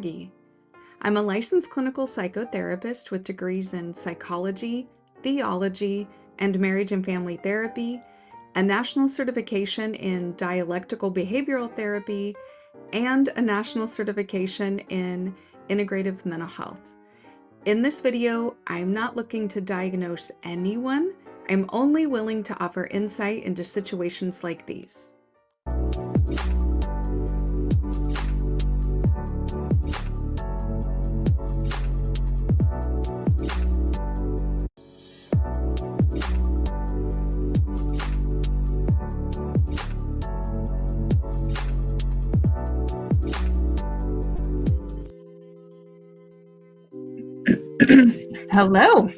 Maggie. I'm a licensed clinical psychotherapist with degrees in psychology, theology, and marriage and family therapy, a national certification in dialectical behavioral therapy, and a national certification in integrative mental health. In this video, I'm not looking to diagnose anyone. I'm only willing to offer insight into situations like these. Hello.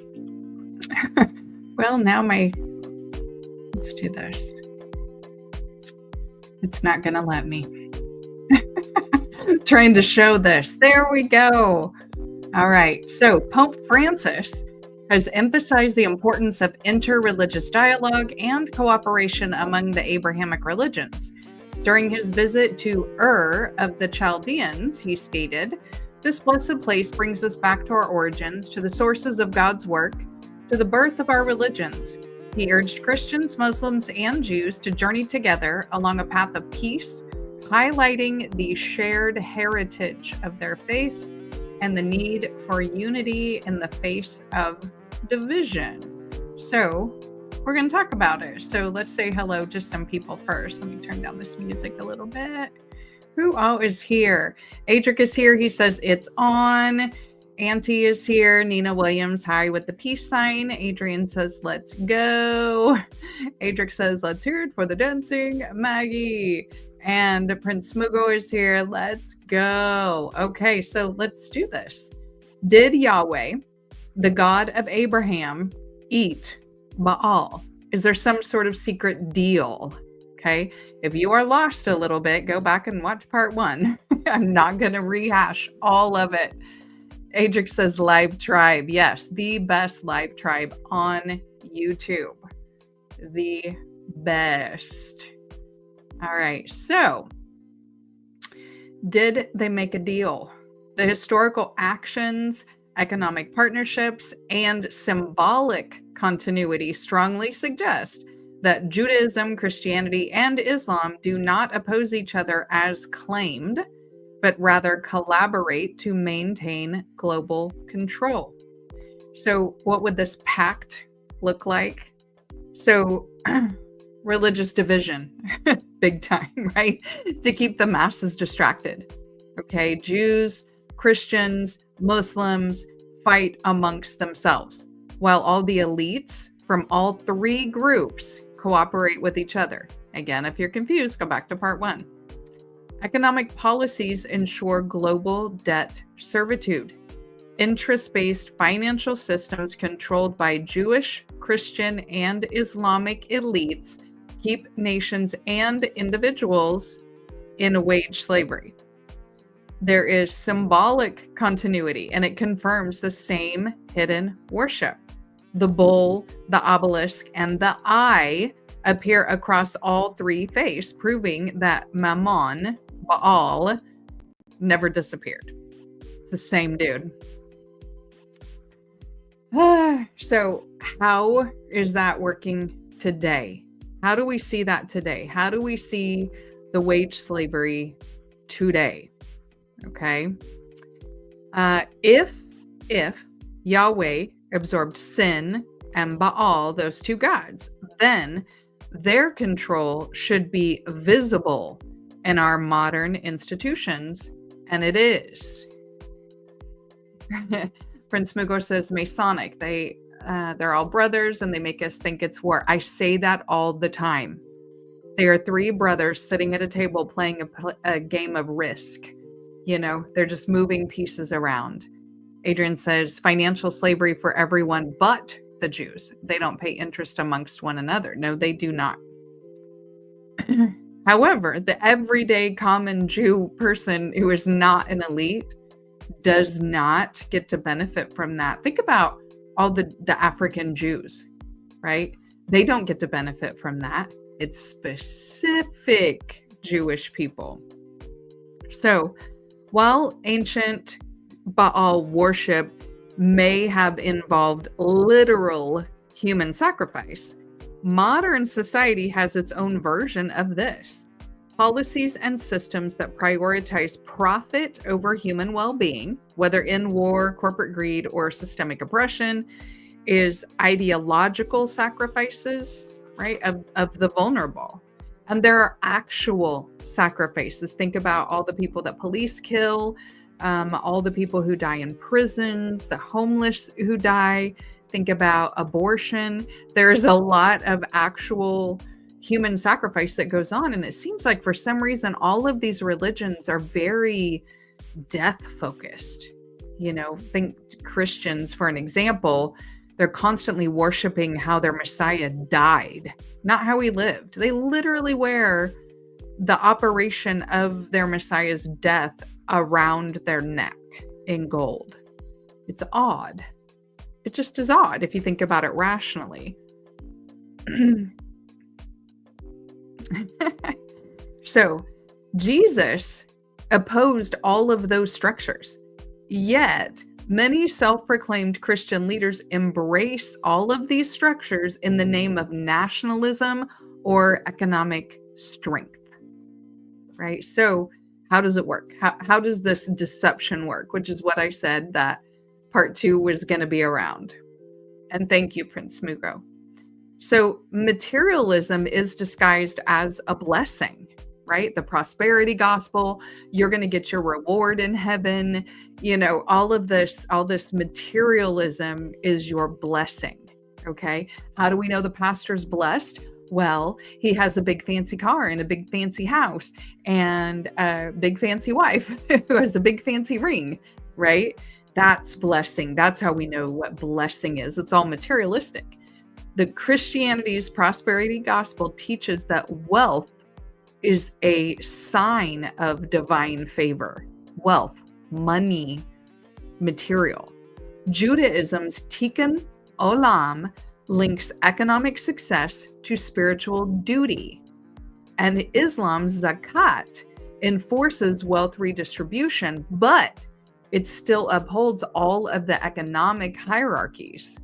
Well, now let's do this. It's not going to let me. Trying to show this. There we go. All right. So Pope Francis has emphasized the importance of interreligious dialogue and cooperation among the Abrahamic religions. During his visit to Ur of the Chaldeans, he stated, "This blessed place brings us back to our origins, to the sources of God's work, to the birth of our religions." He urged Christians, Muslims, and Jews to journey together along a path of peace, highlighting the shared heritage of their faiths and the need for unity in the face of division. So we're going to talk about it. So let's say hello to some people first. Let me turn down this music a little bit. Who all is here? Adric is here. He says it's on. Auntie is here. Nina Williams, hi with the peace sign. Adrian says, let's go. Adric says, let's hear it for the dancing. Maggie. And Prince Mugo is here. Let's go. Okay, so let's do this. Did Yahweh, the God of Abraham, eat Baal? Is there some sort of secret deal? Okay, if you are lost a little bit, go back and watch part 1. I'm not going to rehash all of it. Adric says live tribe. Yes, the best live tribe on YouTube. The best. All right, so did they make a deal? The historical actions, economic partnerships, and symbolic continuity strongly suggest that Judaism, Christianity, and Islam do not oppose each other as claimed, but rather collaborate to maintain global control. So what would this pact look like? So religious division, big time, right? To keep the masses distracted. Okay, Jews, Christians, Muslims fight amongst themselves, while all the elites from all three groups cooperate with each other. Again, if you're confused, go back to part 1. Economic policies ensure global debt servitude. Interest-based financial systems controlled by Jewish, Christian, and Islamic elites keep nations and individuals in wage slavery. There is symbolic continuity, and it confirms the same hidden worship. The bull, the obelisk, and the eye appear across all three faiths, proving that Mammon, Baal, never disappeared. It's the same dude. So how is that working today? How do we see that today? How do we see the wage slavery today? Okay. If Yahweh absorbed sin and Baal, those two gods, then their control should be visible in our modern institutions, and it is. Prince Mugor says Masonic. They're all brothers, and they make us think it's war. I say that all the time. They are 3 brothers sitting at a table playing a game of Risk. You know, they're just moving pieces around. Adrian says financial slavery for everyone but the Jews. They don't pay interest amongst one another. No, they do not. However, the everyday common Jew person who is not an elite does not get to benefit from that. Think about all the African Jews, right? They don't get to benefit from that. It's specific Jewish people. So While ancient Baal worship may have involved literal human sacrifice, modern society has its own version of this. Policies and systems that prioritize profit over human well-being, whether in war, corporate greed, or systemic oppression, is ideological sacrifices, right, of the vulnerable. And there are actual sacrifices. Think about all the people that police kill, all the people who die in prisons, the homeless who die. Think about abortion. There's a lot of actual human sacrifice that goes on. And it seems like for some reason, all of these religions are very death focused. Think Christians, for an example, they're constantly worshiping how their Messiah died, not how he lived. They literally wear the operation of their Messiah's death around their neck in gold. It's odd. It just is odd if you think about it rationally. So Jesus opposed all of those structures, yet many self-proclaimed Christian leaders embrace all of these structures in the name of nationalism or economic strength, right? So how does it work? How does this deception work? Which is what I said that part 2 was going to be around. And thank you, Prince Mugo. So materialism is disguised as a blessing, right? The prosperity gospel, you're going to get your reward in heaven. All this materialism is your blessing. Okay. How do we know the pastor's blessed? Well, he has a big fancy car and a big fancy house and a big fancy wife who has a big fancy ring, right? That's blessing. That's how we know what blessing is. It's all materialistic. The Christianity's prosperity gospel teaches that wealth is a sign of divine favor. Wealth, money, material. Judaism's Tikkun Olam links economic success to spiritual duty. And Islam's Zakat enforces wealth redistribution, but it still upholds all of the economic hierarchies.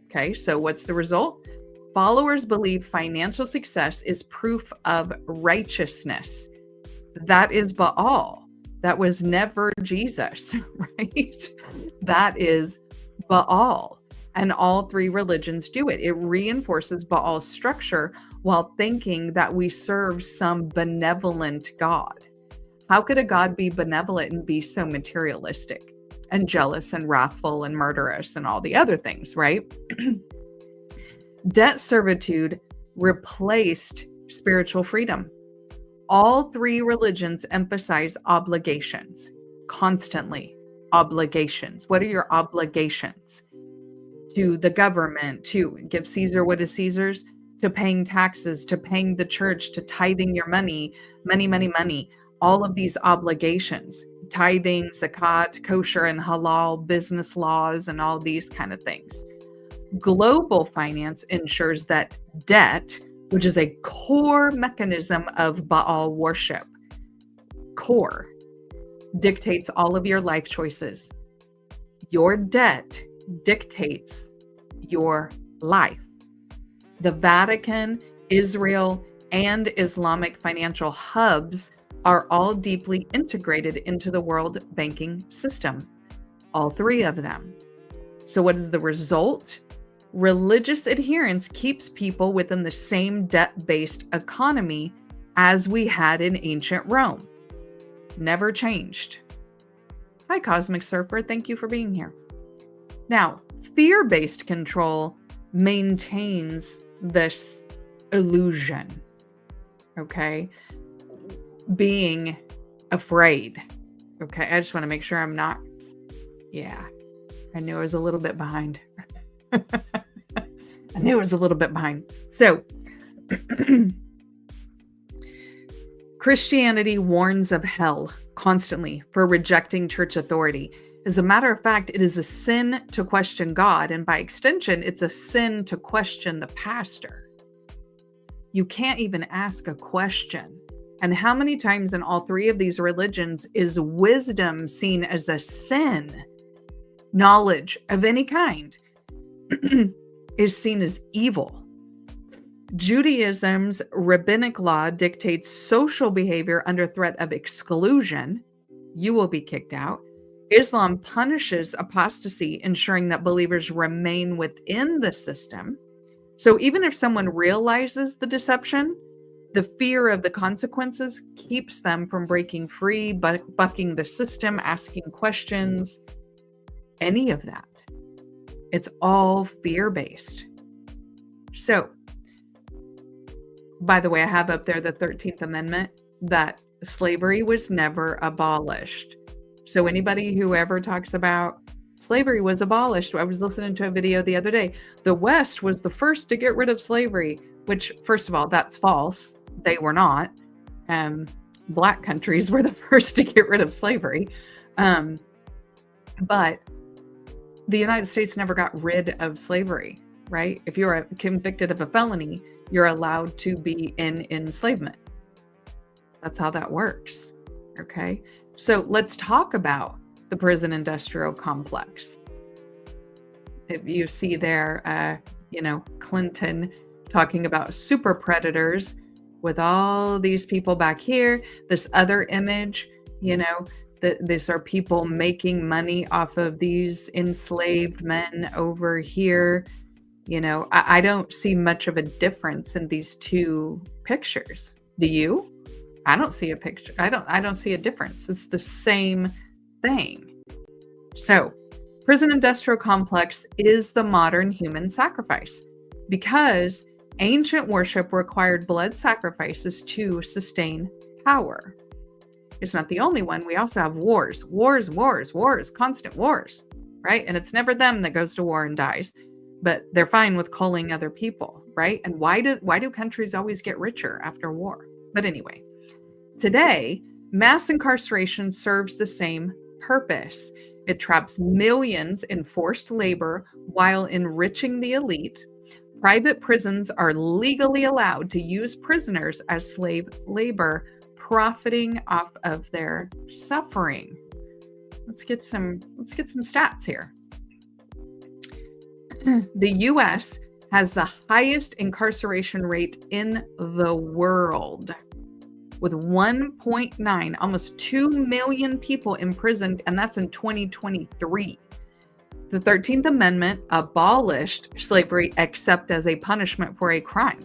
Okay, so what's the result? Followers believe financial success is proof of righteousness. That is Baal. That was never Jesus, right? That is Baal. And all three religions do it. It reinforces Baal's structure while thinking that we serve some benevolent God. How could a God be benevolent and be so materialistic and jealous and wrathful and murderous and all the other things, right? Debt servitude replaced spiritual freedom. All three religions emphasize obligations, constantly. Obligations. What are your obligations? To the government, to give Caesar what is Caesar's, to paying taxes, to paying the church, to tithing your money, money. All of these obligations, tithing, zakat, kosher and halal, business laws, and all these kind of things. Global finance ensures that debt, which is a core mechanism of Baal worship, core, dictates all of your life choices. Your debt dictates your life. The Vatican, Israel, and Islamic financial hubs are all deeply integrated into the world banking system. All three of them. So what is the result? Religious adherence keeps people within the same debt-based economy as we had in ancient Rome. Never changed. Hi, Cosmic Surfer. Thank you for being here. Now, fear-based control maintains this illusion, okay? Being afraid, okay? I just want to make sure I'm not, I knew I was a little bit behind. I knew it was a little bit behind. So, Christianity warns of hell constantly for rejecting church authority. As a matter of fact, it is a sin to question God, and by extension, it's a sin to question the pastor. You can't even ask a question And how many times in all three of these religions is wisdom seen as a sin? Knowledge of any kind is seen as evil. Judaism's rabbinic law dictates social behavior under threat of exclusion. You will be kicked out. Islam punishes apostasy, ensuring that believers remain within the system. So even if someone realizes the deception, the fear of the consequences keeps them from breaking free, bucking the system, asking questions, any of that. It's all fear-based. So, by the way, I have up there the 13th Amendment, that slavery was never abolished. So anybody who ever talks about slavery was abolished, I was listening to a video the other day. The West was the first to get rid of slavery, which, first of all, that's false. They were not. Black countries were the first to get rid of slavery. But the United States never got rid of slavery, right? If you're convicted of a felony, you're allowed to be in enslavement. That's how that works. Okay. So let's talk about the prison industrial complex. If you see there, Clinton talking about super predators with all these people back here, this other image, these are people making money off of these enslaved men over here. I don't see much of a difference in these two pictures. Do you? I don't see a picture. I don't see a difference. It's the same thing. So, prison industrial complex is the modern human sacrifice because ancient worship required blood sacrifices to sustain power. It's not the only one. We also have wars, constant wars, right? And it's never them that goes to war and dies, but they're fine with culling other people, right? And why do countries always get richer after war? But anyway, today, mass incarceration serves the same purpose. It traps millions in forced labor while enriching the elite. Private prisons are legally allowed to use prisoners as slave labor, profiting off of their suffering. Let's get some stats here. The US has the highest incarceration rate in the world, with 1.9, almost 2 million people imprisoned, and that's in 2023. The 13th Amendment abolished slavery except as a punishment for a crime,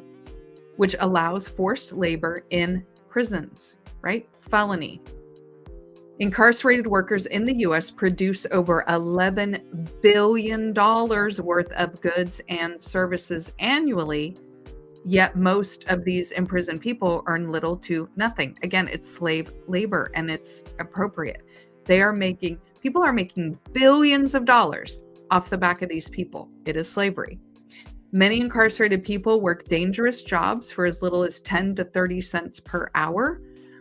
which allows forced labor in prisons, right? Felony. Incarcerated workers in the U.S. produce over $11 billion worth of goods and services annually, yet most of these imprisoned people earn little to nothing. Again, it's slave labor, and it's appropriate. People are making billions of dollars off the back of these people. It is slavery. Many incarcerated people work dangerous jobs for as little as 10 to 30 cents per hour,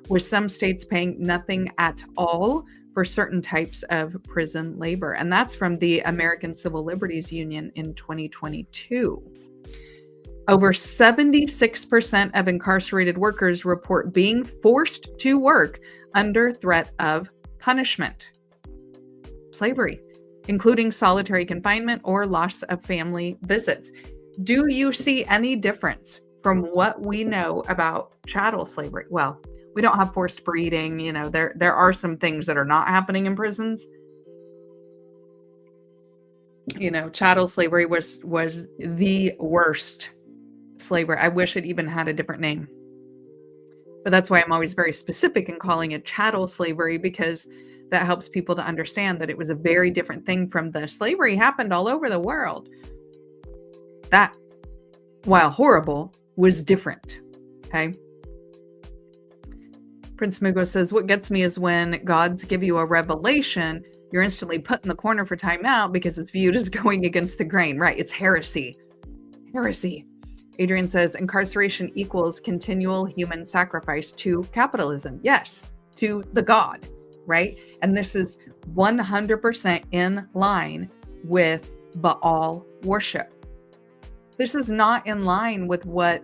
with some states paying nothing at all for certain types of prison labor. And that's from the American Civil Liberties Union in 2022. Over 76% of incarcerated workers report being forced to work under threat of punishment. Slavery, including solitary confinement or loss of family visits. Do you see any difference from what we know about chattel slavery? Well, we don't have forced breeding. There are some things that are not happening in prisons. Chattel slavery was the worst slavery. I wish it even had a different name. But that's why I'm always very specific in calling it chattel slavery, because that helps people to understand that it was a very different thing from the slavery happened all over the world. That, while horrible, was different. Okay. Prince Mugo says, what gets me is when gods give you a revelation, you're instantly put in the corner for timeout because it's viewed as going against the grain. Right. It's heresy. Heresy. Adrian says, incarceration equals continual human sacrifice to capitalism. Yes, to the God, right? And this is 100% in line with Baal worship. This is not in line with what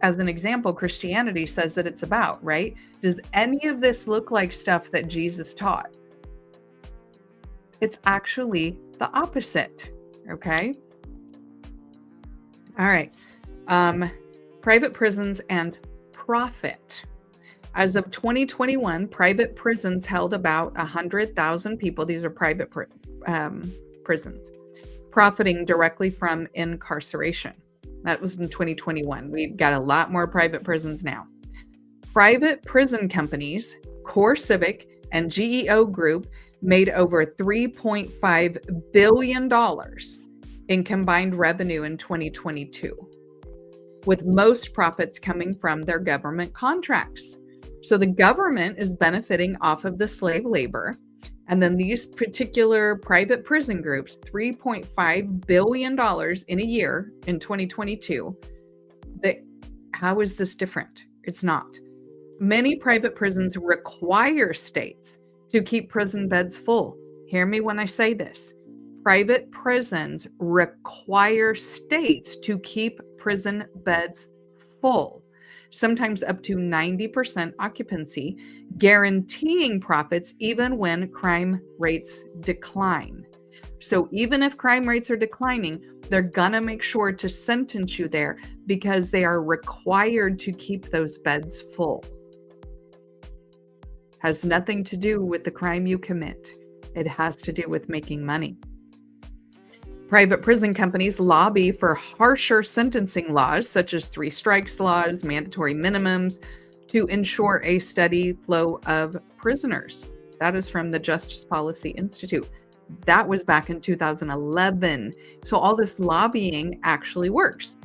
as an example, Christianity says that it's about, right? Does any of this look like stuff that Jesus taught? It's actually the opposite, okay? All right. Private prisons and profit. As of 2021, private prisons held about 100,000 people. These are private prisons, profiting directly from incarceration. That was in 2021. We've got a lot more private prisons now. Private prison companies, Core Civic and GEO Group, made over $3.5 billion in combined revenue in 2022, with most profits coming from their government contracts. So the government is benefiting off of the slave labor. And then these particular private prison groups, $3.5 billion in a year in 2022. How is this different? It's not. Many private prisons require states to keep prison beds full. Hear me when I say this. Private prisons require states to keep prison beds full, sometimes up to 90% occupancy, guaranteeing profits even when crime rates decline. So even if crime rates are declining, they're gonna make sure to sentence you there because they are required to keep those beds full. Has nothing to do with the crime you commit. It has to do with making money. Private prison companies lobby for harsher sentencing laws, such as 3 strikes laws, mandatory minimums, to ensure a steady flow of prisoners. That is from the Justice Policy Institute. That was back in 2011. So all this lobbying actually works.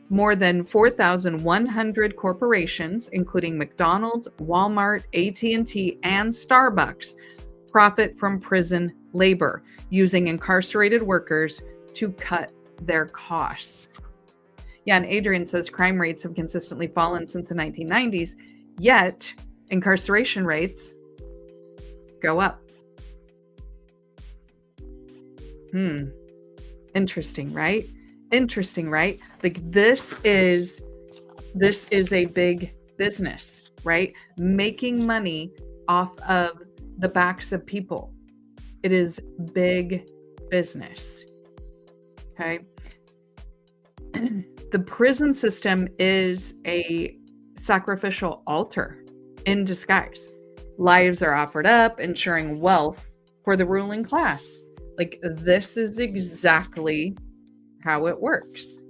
More than 4,100 corporations, including McDonald's, Walmart, AT&T, and Starbucks, profit from prison labor, using incarcerated workers to cut their costs. Yeah, and Adrian says crime rates have consistently fallen since the 1990s, yet incarceration rates go up. Interesting, right? Interesting, right? Like this is a big business, right? Making money off of the backs of people. It is big business. Okay. The prison system is a sacrificial altar in disguise. Lives are offered up, ensuring wealth for the ruling class. Like this is exactly how it works.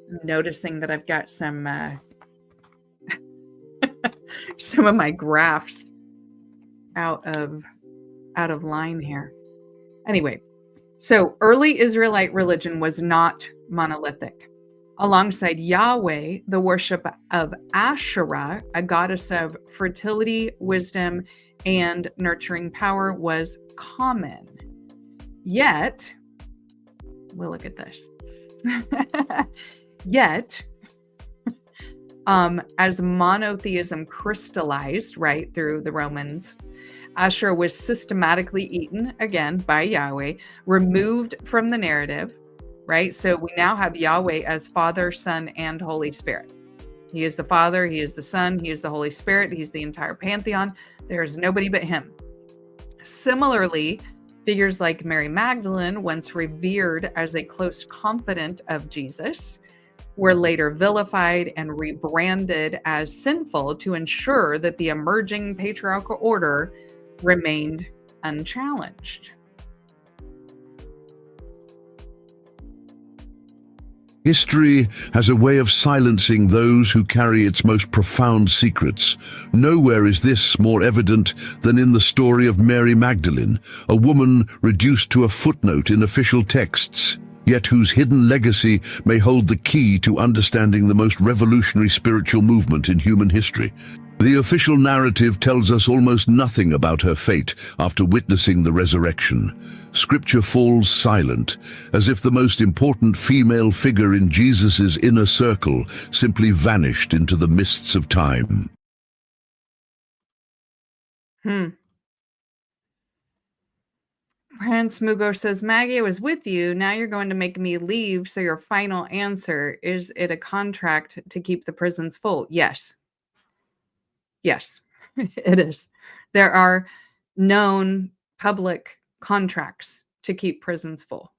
I'm noticing that I've got some of my graphs out of line here. Anyway, so early Israelite religion was not monolithic. Alongside Yahweh, the worship of Asherah, a goddess of fertility, wisdom, and nurturing power, was common. Yet, we'll look at this. Yet, as monotheism crystallized right through the Romans, Asherah was systematically eaten again by Yahweh, removed from the narrative, right? So we now have Yahweh as Father, Son, and Holy Spirit. He is the Father, He is the Son, He is the Holy Spirit, He's the entire pantheon. There is nobody but Him. Similarly, figures like Mary Magdalene, once revered as a close confidant of Jesus, were later vilified and rebranded as sinful to ensure that the emerging patriarchal order remained unchallenged. History has a way of silencing those who carry its most profound secrets. Nowhere is this more evident than in the story of Mary Magdalene, a woman reduced to a footnote in official texts, yet whose hidden legacy may hold the key to understanding the most revolutionary spiritual movement in human history. The official narrative tells us almost nothing about her fate after witnessing the resurrection. Scripture falls silent, as if the most important female figure in Jesus' inner circle simply vanished into the mists of time. Prince Mugo says, Maggie, I was with you. Now you're going to make me leave. So your final answer, is it a contract to keep the prisons full? Yes. Yes, it is. There are known public contracts to keep prisons full.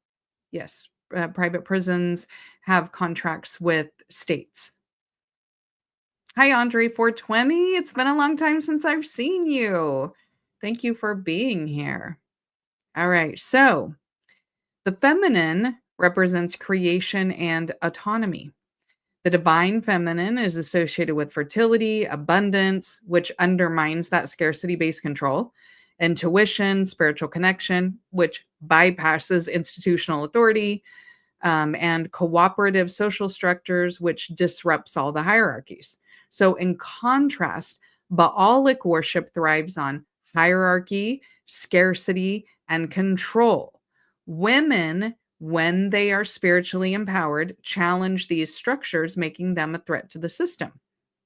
Yes. Private prisons have contracts with states. Hi, Andre 420. It's been a long time since I've seen you. Thank you for being here. All right. So the feminine represents creation and autonomy. The divine feminine is associated with fertility, abundance, which undermines that scarcity-based control, intuition, spiritual connection, which bypasses institutional authority, and cooperative social structures, which disrupts all the hierarchies. So, in contrast, Baalic worship thrives on hierarchy, scarcity, and control. Women, when they are spiritually empowered, challenge these structures, making them a threat to the system.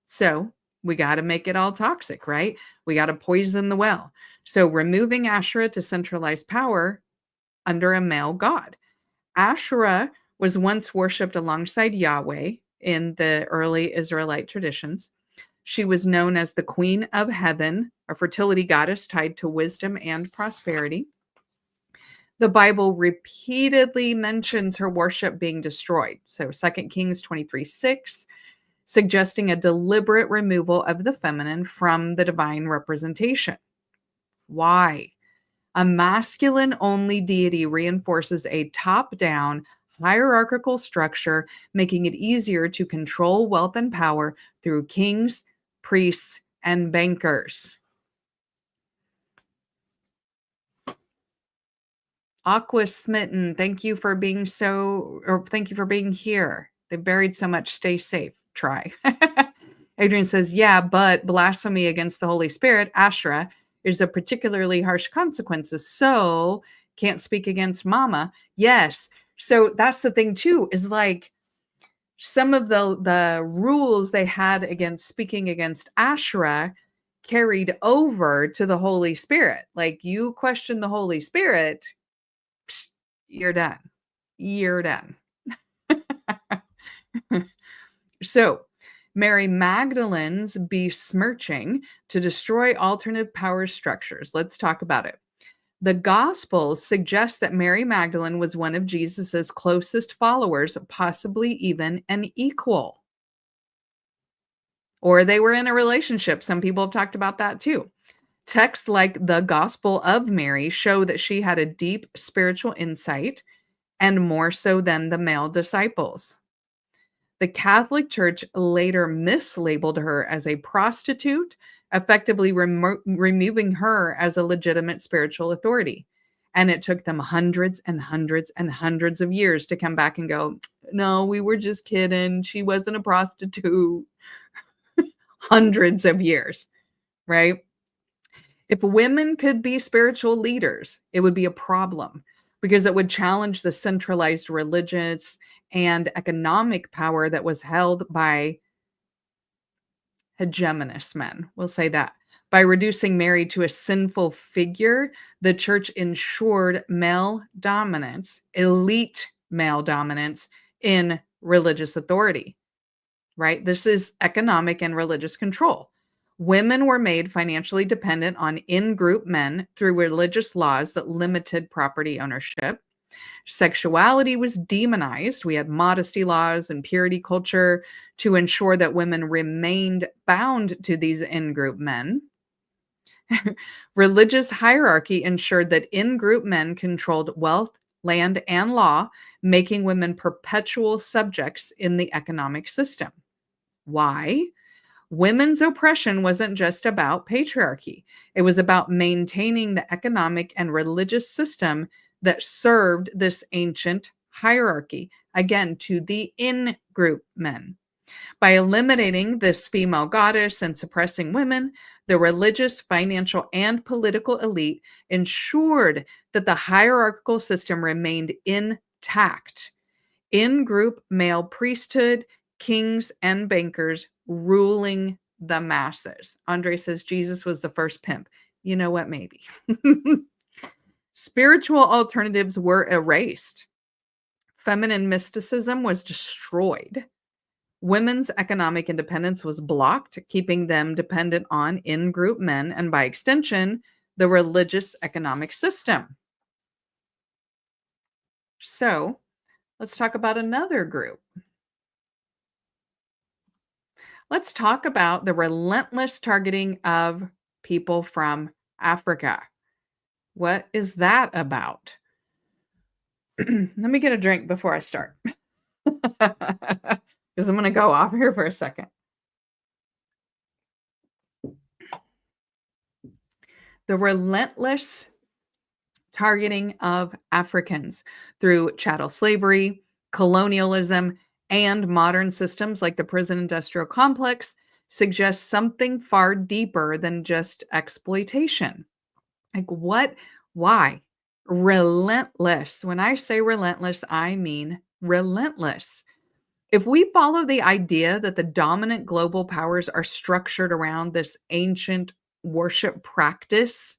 So, we got to make it all toxic, right? We got to poison the well. So, removing Asherah to centralize power under a male god. Asherah was once worshipped alongside Yahweh in the early Israelite traditions. She was known as the Queen of Heaven, a fertility goddess tied to wisdom and prosperity. The Bible repeatedly mentions her worship being destroyed. So 2 Kings 23:6, suggesting a deliberate removal of the feminine from the divine representation. Why? A masculine-only deity reinforces a top-down, hierarchical structure, making it easier to control wealth and power through kings, priests, and bankers. Aqua Smitten, thank you for being here. They buried so much. Stay safe. Try. Adrian says, yeah, but blasphemy against the Holy Spirit, Asherah, is a particularly harsh consequences. So can't speak against mama. Yes. So that's the thing too, is like some of the rules they had against speaking against Asherah carried over to the Holy Spirit. Like, you question the Holy Spirit, psst, you're done. You're done. So Mary Magdalene's besmirching to destroy alternative power structures. Let's talk about it. The Gospels suggest that Mary Magdalene was one of Jesus's closest followers, possibly even an equal. Or they were in a relationship. Some people have talked about that too. Texts like the Gospel of Mary show that she had a deep spiritual insight, and more so than the male disciples. The Catholic Church later mislabeled her as a prostitute, effectively removing her as a legitimate spiritual authority. And it took them hundreds and hundreds and hundreds of years to come back and go, no, we were just kidding. She wasn't a prostitute. Hundreds of years, right? If women could be spiritual leaders, it would be a problem, because it would challenge the centralized religious and economic power that was held by hegemonist men. We'll say that. By reducing Mary to a sinful figure, the church ensured male dominance, elite male dominance in religious authority, right? This is economic and religious control. Women were made financially dependent on in-group men through religious laws that limited property ownership. Sexuality was demonized. We had modesty laws and purity culture to ensure that women remained bound to these in-group men. Religious hierarchy ensured that in-group men controlled wealth, land, and law, making women perpetual subjects in the economic system. Why? Women's oppression wasn't just about patriarchy. It was about maintaining the economic and religious system that served this ancient hierarchy, again, to the in-group men. By eliminating this female goddess and suppressing women, the religious, financial, and political elite ensured that the hierarchical system remained intact. In-group male priesthood, kings, and bankers ruling the masses. Andre says Jesus was the first pimp. You know what? Maybe. Spiritual alternatives were erased. Feminine mysticism was destroyed. Women's economic independence was blocked, keeping them dependent on in-group men and, by extension, the religious economic system. So, let's talk about another group. Let's talk about the relentless targeting of people from Africa. What is that about? Let me get a drink before I start. Because I'm going to go off here for a second. The relentless targeting of Africans through chattel slavery, colonialism, and modern systems like the prison industrial complex suggests something far deeper than just exploitation. Like what? Why? Relentless. When I say relentless, I mean relentless. If we follow the idea that the dominant global powers are structured around this ancient worship practice,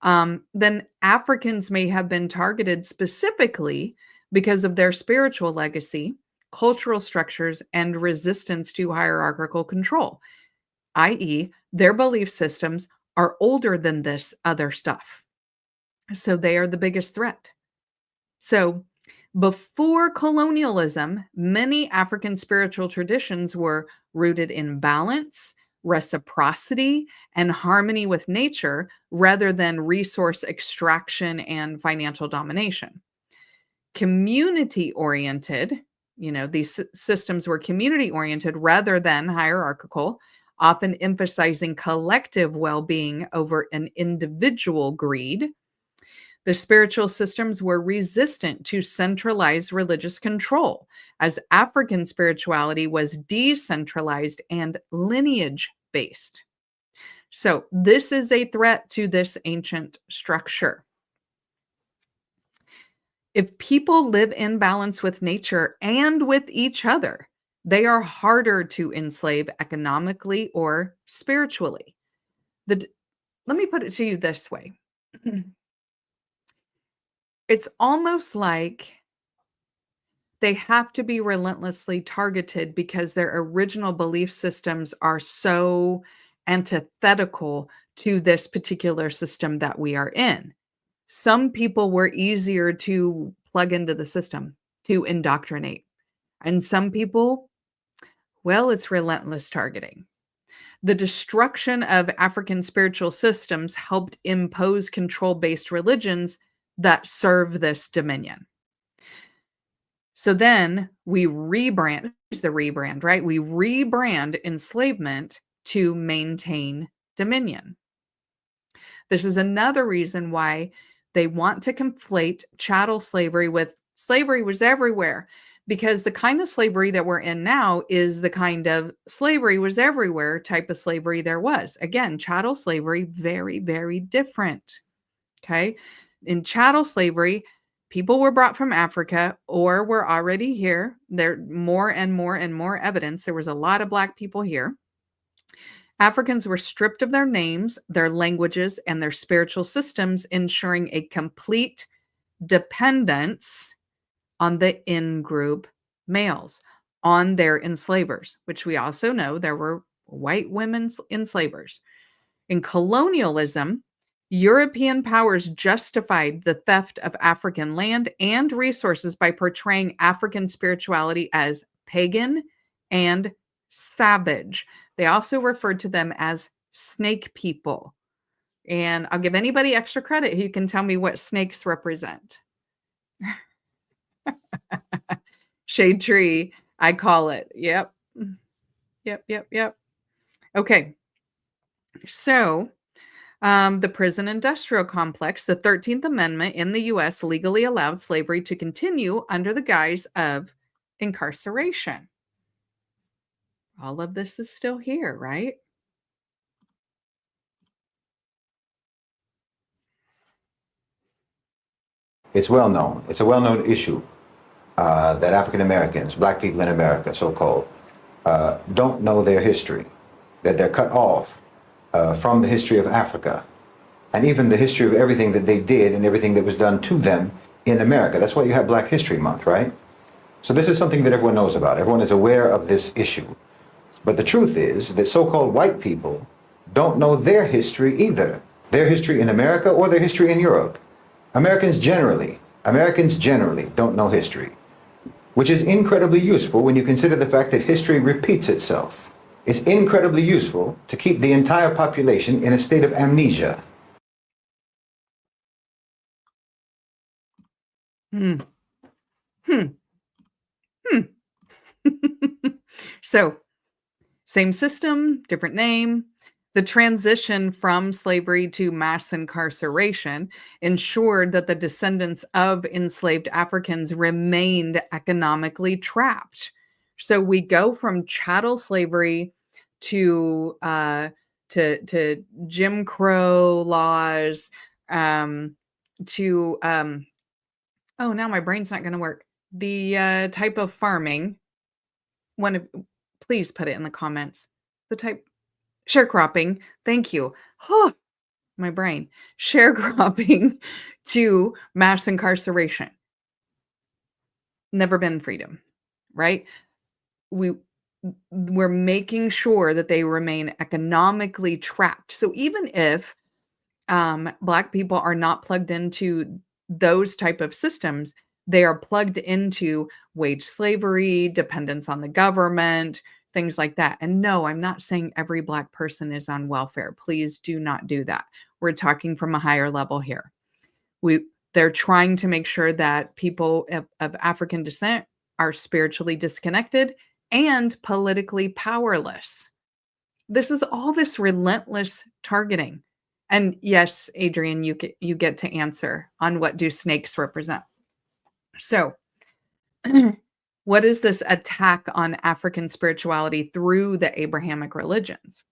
then Africans may have been targeted specifically because of their spiritual legacy, cultural structures, and resistance to hierarchical control, i.e., their belief systems are older than this other stuff. So they are the biggest threat. So before colonialism, many African spiritual traditions were rooted in balance, reciprocity, and harmony with nature rather than resource extraction and financial domination. Community-oriented, these systems were community-oriented rather than hierarchical, often emphasizing collective well-being over an individual greed. The spiritual systems were resistant to centralized religious control, as African spirituality was decentralized and lineage-based. So this is a threat to this ancient structure. If people live in balance with nature and with each other, they are harder to enslave economically or spiritually. Let me put it to you this way. It's almost like they have to be relentlessly targeted because their original belief systems are so antithetical to this particular system that we are in. Some people were easier to plug into the system, to indoctrinate. And some people, well, it's relentless targeting. The destruction of African spiritual systems helped impose control-based religions that serve this dominion. So then we rebrand, right? We rebrand enslavement to maintain dominion. This is another reason why they want to conflate chattel slavery with slavery was everywhere, because the kind of slavery that we're in now is the kind of slavery was everywhere type of slavery there was. Again, chattel slavery, very, very different. Okay. In chattel slavery, people were brought from Africa or were already here. There more and more and more evidence. There was a lot of Black people here. Africans were stripped of their names, their languages, and their spiritual systems, ensuring a complete dependence on the in-group males, on their enslavers, which we also know there were white women enslavers. In colonialism, European powers justified the theft of African land and resources by portraying African spirituality as pagan and savage. They also referred to them as snake people. And I'll give anybody extra credit who can tell me what snakes represent. Shade tree, I call it. Yep. Okay. So, the prison industrial complex, the 13th Amendment in the U.S. legally allowed slavery to continue under the guise of incarceration. All of this is still here, right? It's well known. It's a well-known issue that African Americans, Black people in America, so-called, don't know their history, that they're cut off from the history of Africa. and even the history of everything that they did and everything that was done to them in America. That's why you have Black History Month, right? So this is something that everyone knows about. Everyone is aware of this issue. But the truth is that so-called white people don't know their history either. Their history in America or their history in Europe. Americans generally don't know history, which is incredibly useful when you consider the fact that history repeats itself. It's incredibly useful to keep the entire population in a state of amnesia. Hmm. Hmm. Hmm. So, same system, different name. The transition from slavery to mass incarceration ensured that the descendants of enslaved Africans remained economically trapped. So we go from chattel slavery to Jim Crow laws, um, to oh, now my brain's not going to work. The type of farming. One of Please put it in the comments. The type sharecropping. Thank you. Oh, my brain. Sharecropping to mass incarceration. Never been freedom, right? We're making sure that they remain economically trapped. So even if Black people are not plugged into those type of systems, they are plugged into wage slavery, dependence on the government, things like that. And no, I'm not saying every Black person is on welfare. Please do not do that. We're talking from a higher level here. They're trying to make sure that people of African descent are spiritually disconnected and politically powerless. This is all this relentless targeting. And yes, Adrian, you get to answer on what do snakes represent. So, what is this attack on African spirituality through the Abrahamic religions?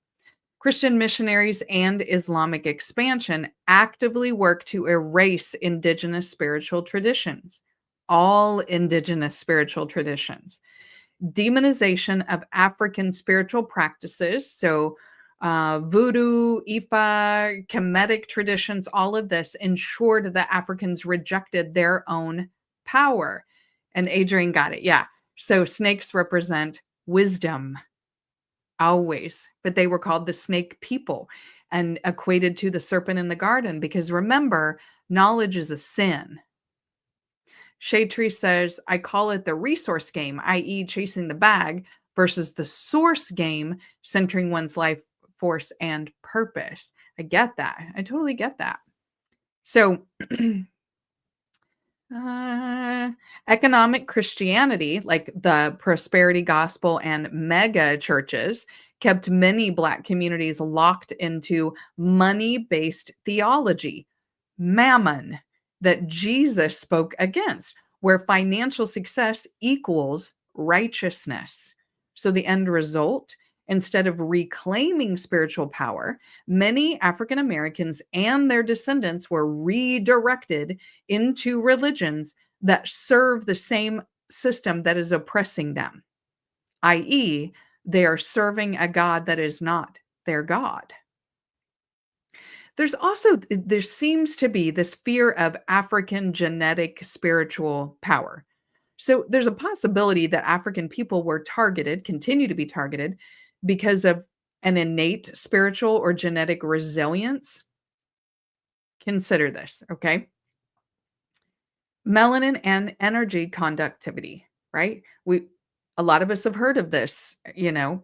Christian missionaries and Islamic expansion actively work to erase indigenous spiritual traditions, all indigenous spiritual traditions. Demonization of African spiritual practices, so voodoo, Ifa, Kemetic traditions, all of this ensured that Africans rejected their own power. And Adrian got it. Yeah. So snakes represent wisdom, always. But they were called the snake people and equated to the serpent in the garden because remember, knowledge is a sin. Shade Tree says, I call it the resource game, i.e. chasing the bag, versus the source game, centering one's life force and purpose. I get that. I totally get that. So, economic Christianity, like the prosperity gospel and mega churches, kept many Black communities locked into money-based theology, mammon, that Jesus spoke against, where financial success equals righteousness. So the end result, instead of reclaiming spiritual power, many African Americans and their descendants were redirected into religions that serve the same system that is oppressing them, i.e., they are serving a God that is not their God. There seems to be this fear of African genetic spiritual power. So there's a possibility that African people were targeted, continue to be targeted, because of an innate spiritual or genetic resilience. Consider this, okay? Melanin and energy conductivity, right? A lot of us have heard of this,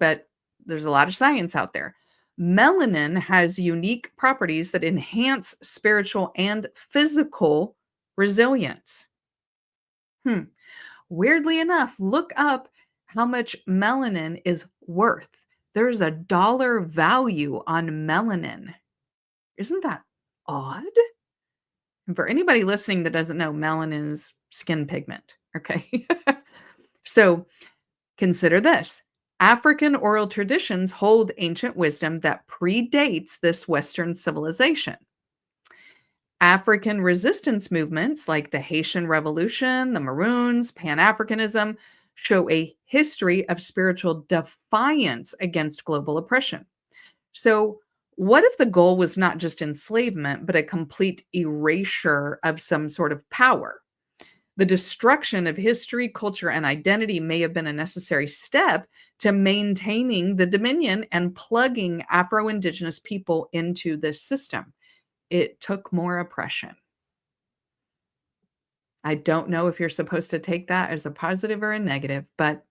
but there's a lot of science out there. Melanin has unique properties that enhance spiritual and physical resilience. Weirdly enough, look up how much melanin is worth. There's a dollar value on melanin. Isn't that odd? And for anybody listening that doesn't know, melanin is skin pigment. Okay. So consider this. African oral traditions hold ancient wisdom that predates this Western civilization. African resistance movements like the Haitian Revolution, the Maroons, Pan-Africanism show a history of spiritual defiance against global oppression. So What if the goal was not just enslavement, but a complete erasure of some sort of power? The destruction of history, culture, and identity may have been a necessary step to maintaining the dominion and plugging Afro-Indigenous people into this system. It took more oppression. I don't know if you're supposed to take that as a positive or a negative, but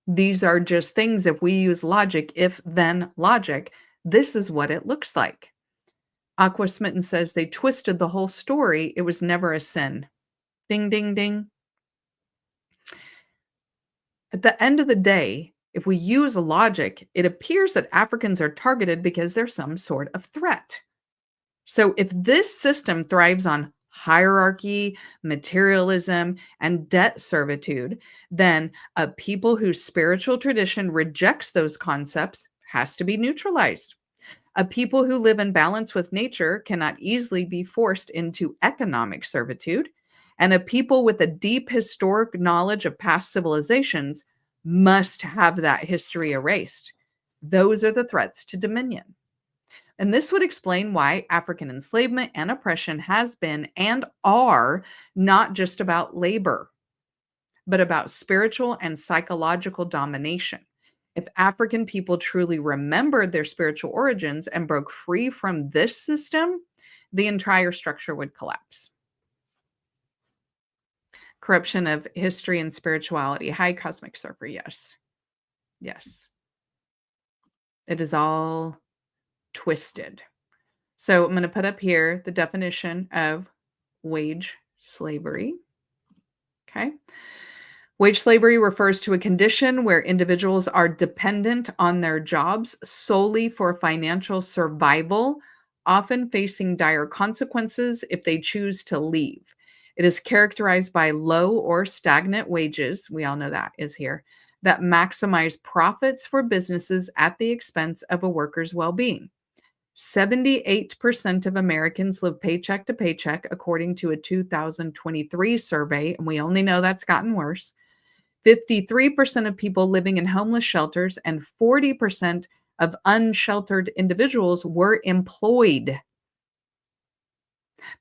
these are just things. If we use logic, if then logic, this is what it looks like. Aqua Smitten says they twisted the whole story. It was never a sin. Ding, ding, ding. At the end of the day, if we use logic, it appears that Africans are targeted because they're some sort of threat. So if this system thrives on hierarchy, materialism, and debt servitude, then a people whose spiritual tradition rejects those concepts has to be neutralized. A people who live in balance with nature cannot easily be forced into economic servitude, and a people with a deep historic knowledge of past civilizations must have that history erased. Those are the threats to dominion. And this would explain why African enslavement and oppression has been and are not just about labor, but about spiritual and psychological domination. If African people truly remembered their spiritual origins and broke free from this system, the entire structure would collapse. Corruption of history and spirituality. Hi, Cosmic Surfer. Yes. Yes. It is all twisted. So I'm going to put up here the definition of wage slavery. Okay. Wage slavery refers to a condition where individuals are dependent on their jobs solely for financial survival, often facing dire consequences if they choose to leave. It is characterized by low or stagnant wages, we all know that is here, that maximize profits for businesses at the expense of a worker's well-being. 78% of Americans live paycheck to paycheck, according to a 2023 survey, and we only know that's gotten worse. 53% of people living in homeless shelters and 40% of unsheltered individuals were employed.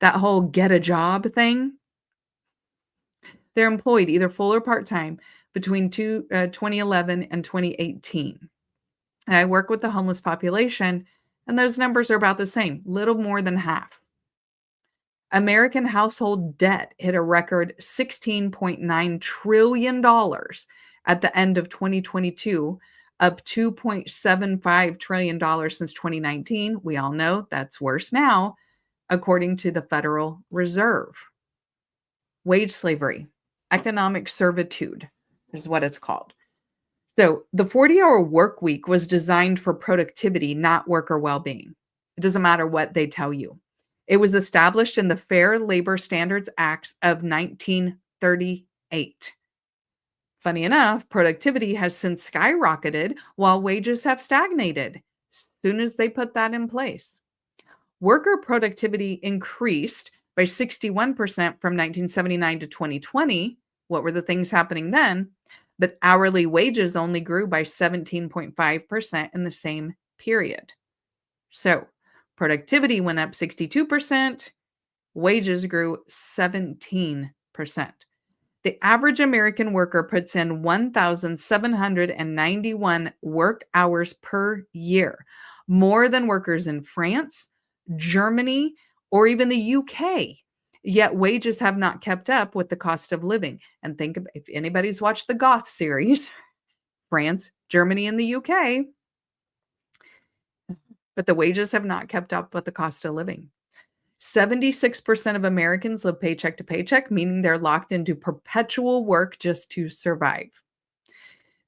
That whole get a job thing, they're employed either full or part-time between 2011 and 2018. I work with the homeless population, and those numbers are about the same, little more than half. American household debt hit a record $16.9 trillion at the end of 2022, up $2.75 trillion since 2019. We all know that's worse now, according to the Federal Reserve. Wage slavery, economic servitude is what it's called. So the 40-hour work week was designed for productivity, not worker well-being. It doesn't matter what they tell you. It was established in the Fair Labor Standards Acts of 1938. Funny enough, productivity has since skyrocketed while wages have stagnated as soon as they put that in place. Worker productivity increased by 61% from 1979 to 2020. What were the things happening then? But hourly wages only grew by 17.5% in the same period. So productivity went up 62%, wages grew 17%. The average American worker puts in 1,791 work hours per year, more than workers in France, Germany, or even the UK. Yet wages have not kept up with the cost of living. And think if anybody's watched the Goth series, France, Germany, and the UK, but the wages have not kept up with the cost of living. 76% of Americans live paycheck to paycheck, meaning they're locked into perpetual work just to survive.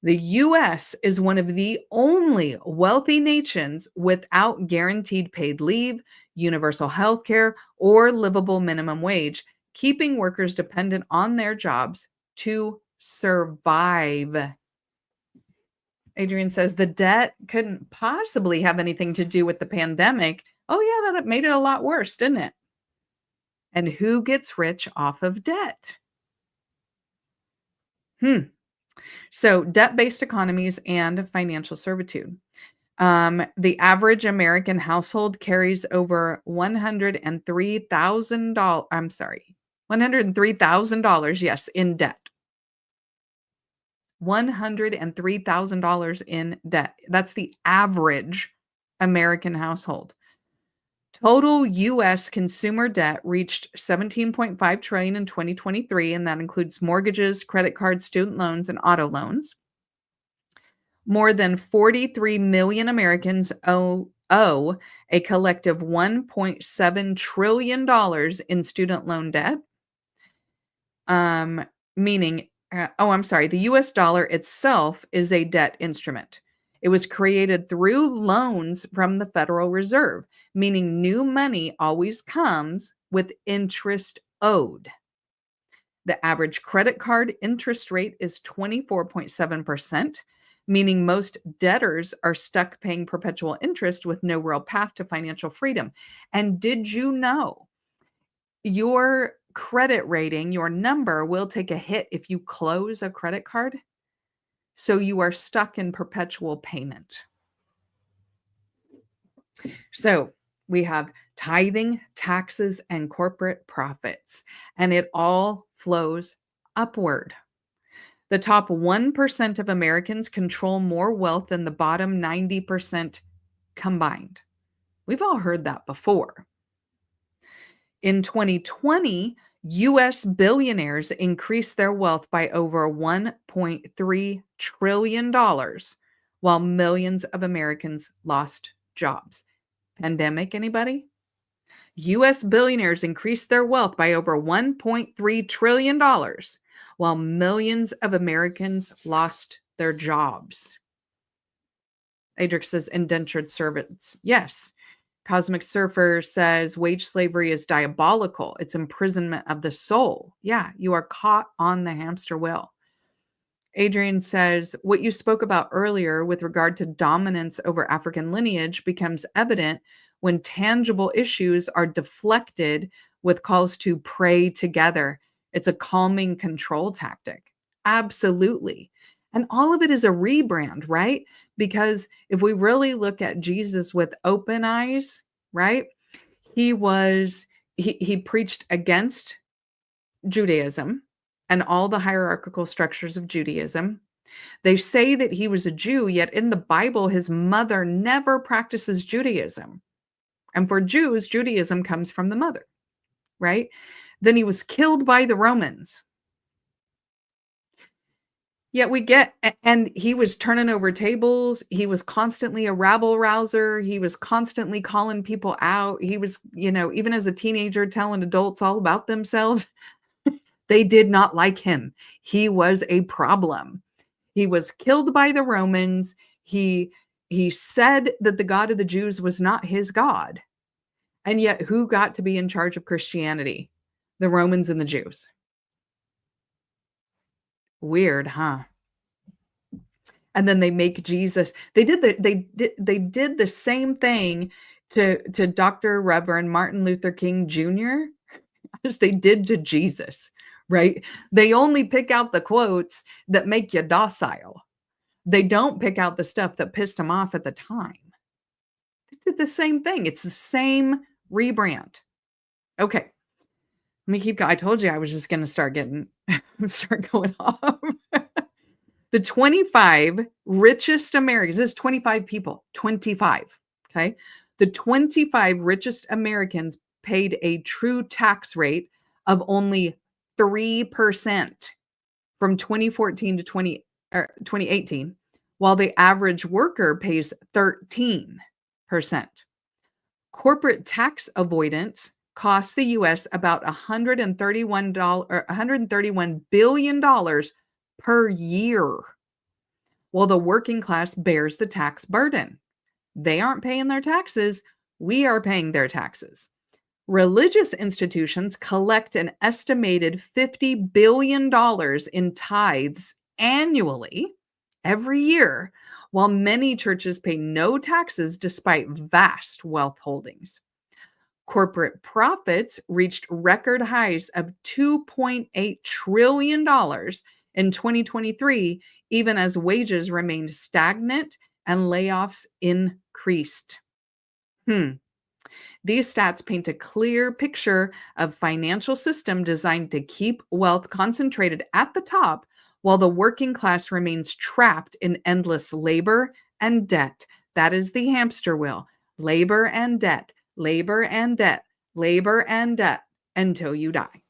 The US is one of the only wealthy nations without guaranteed paid leave, universal health care, or livable minimum wage, keeping workers dependent on their jobs to survive. Adrian says the debt couldn't possibly have anything to do with the pandemic. Oh yeah, that made it a lot worse, didn't it? And who gets rich off of debt? So debt-based economies and financial servitude. The average American household carries over $103,000. I'm sorry, $103,000, yes, in debt. $103,000 in debt. That's the average American household. Total U.S. consumer debt reached $17.5 trillion in 2023, and that includes mortgages, credit cards, student loans, and auto loans. More than 43 million Americans owe a collective $1.7 trillion in student loan debt, meaning, the US dollar itself is a debt instrument. It was created through loans from the Federal Reserve, meaning new money always comes with interest owed. The average credit card interest rate is 24.7%, meaning most debtors are stuck paying perpetual interest with no real path to financial freedom. And did you know your credit rating, your number will take a hit if you close a credit card? So you are stuck in perpetual payment. So we have tithing, taxes, and corporate profits, and it all flows upward. The top 1% of Americans control more wealth than the bottom 90% combined. We've all heard that before. In 2020, U.S. billionaires increased their wealth by over $1.3 trillion, while millions of Americans lost jobs. Pandemic, anybody? U.S. billionaires increased their wealth by over $1.3 trillion, while millions of Americans lost their jobs. Adric says indentured servants. Yes. Cosmic Surfer says wage slavery is diabolical. It's imprisonment of the soul. Yeah, you are caught on the hamster wheel. Adrian says what you spoke about earlier with regard to dominance over African lineage becomes evident when tangible issues are deflected with calls to pray together. It's a calming control tactic. Absolutely. And all of it is a rebrand, right? Because if we really look at Jesus with open eyes, right? He preached against Judaism and all the hierarchical structures of Judaism. They say that he was a Jew, yet in the Bible, his mother never practices Judaism. And for Jews, Judaism comes from the mother, right? Then he was killed by the Romans. Yet and he was turning over tables. He was constantly a rabble rouser. He was constantly calling people out. He was, even as a teenager, telling adults all about themselves. They did not like him. He was a problem. He was killed by the Romans. He said that the God of the Jews was not his God. And yet who got to be in charge of Christianity? The Romans and the Jews. Weird, huh? And then they make Jesus. They did the same thing to Dr. Reverend Martin Luther King Jr. as they did to Jesus, right? They only pick out the quotes that make you docile. They don't pick out the stuff that pissed them off at the time. They did the same thing. It's the same rebrand. Okay. Let me keep going. I told you I was just going to start going off. The 25 richest Americans, this is 25 people, 25, okay? The 25 richest Americans paid a true tax rate of only 3% from 2014 to 2018, while the average worker pays 13%. Corporate tax avoidance costs the U.S. about $131 billion per year, while the working class bears the tax burden. They aren't paying their taxes. We are paying their taxes. Religious institutions collect an estimated $50 billion in tithes annually every year, while many churches pay no taxes despite vast wealth holdings. Corporate profits reached record highs of $2.8 trillion in 2023, even as wages remained stagnant and layoffs increased. These stats paint a clear picture of financial system designed to keep wealth concentrated at the top while the working class remains trapped in endless labor and debt. That is the hamster wheel. Labor and debt, labor and debt, labor and debt until you die.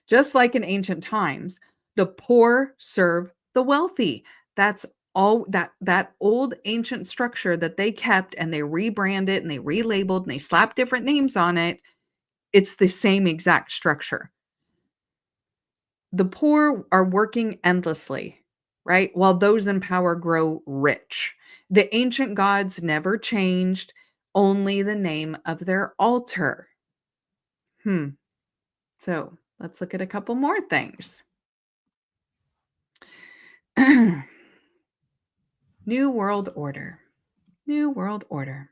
Just like in ancient times, the poor serve the wealthy. That's all that old ancient structure that they kept, and they rebranded and they relabeled and they slapped different names on it. It's the same exact structure. The poor are working endlessly, right? While those in power grow rich. The ancient gods never changed, only the name of their altar. So let's look at a couple more things. New World Order. New World Order.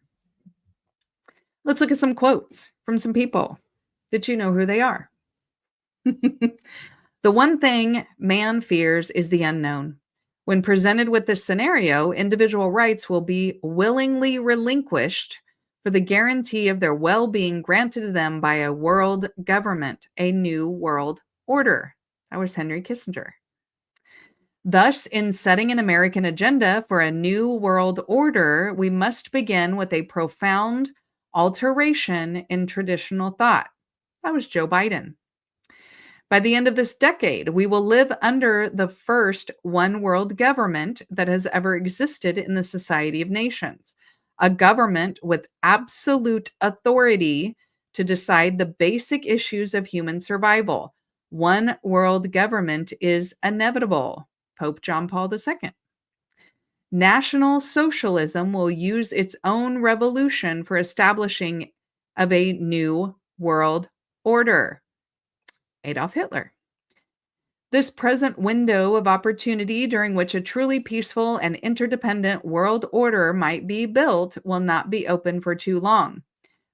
Let's look at some quotes from some people. Did you know who they are? The one thing man fears is the unknown. When presented with this scenario, individual rights will be willingly relinquished for the guarantee of their well-being granted to them by a world government, a new world order. That was Henry Kissinger. Thus, in setting an American agenda for a new world order, we must begin with a profound alteration in traditional thought. That was Joe Biden. By the end of this decade, we will live under the first one world government that has ever existed in the Society of Nations, a government with absolute authority to decide the basic issues of human survival. One world government is inevitable. Pope John Paul II. National Socialism will use its own revolution for establishing of a new world order. Adolf Hitler. This present window of opportunity during which a truly peaceful and interdependent world order might be built will not be open for too long.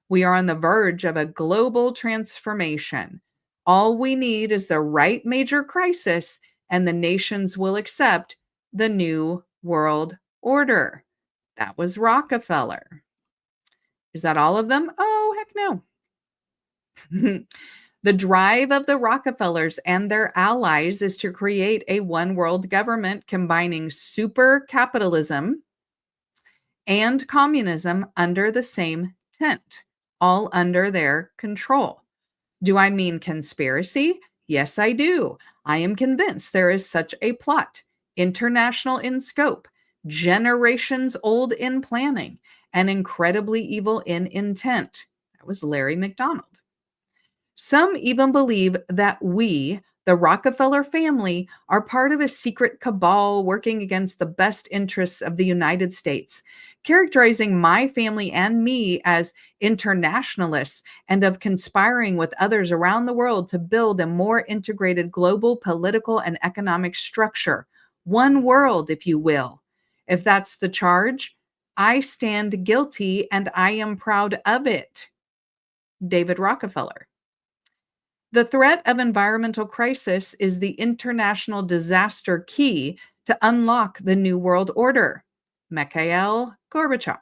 We are on the verge of a global transformation. All we need is the right major crisis, and the nations will accept the new world order. That was Rockefeller. Is that all of them? Oh, heck no. The drive of the Rockefellers and their allies is to create a one world government combining super capitalism and communism under the same tent, all under their control. Do I mean conspiracy? Yes, I do. I am convinced there is such a plot, international in scope, generations old in planning, and incredibly evil in intent. That was Larry McDonald. Some even believe that we, the Rockefeller family, are part of a secret cabal working against the best interests of the United States, characterizing my family and me as internationalists and of conspiring with others around the world to build a more integrated global political and economic structure. One world, if you will. If that's the charge, I stand guilty and I am proud of it. David Rockefeller. The threat of environmental crisis is the international disaster key to unlock the New World Order. Mikhail Gorbachev.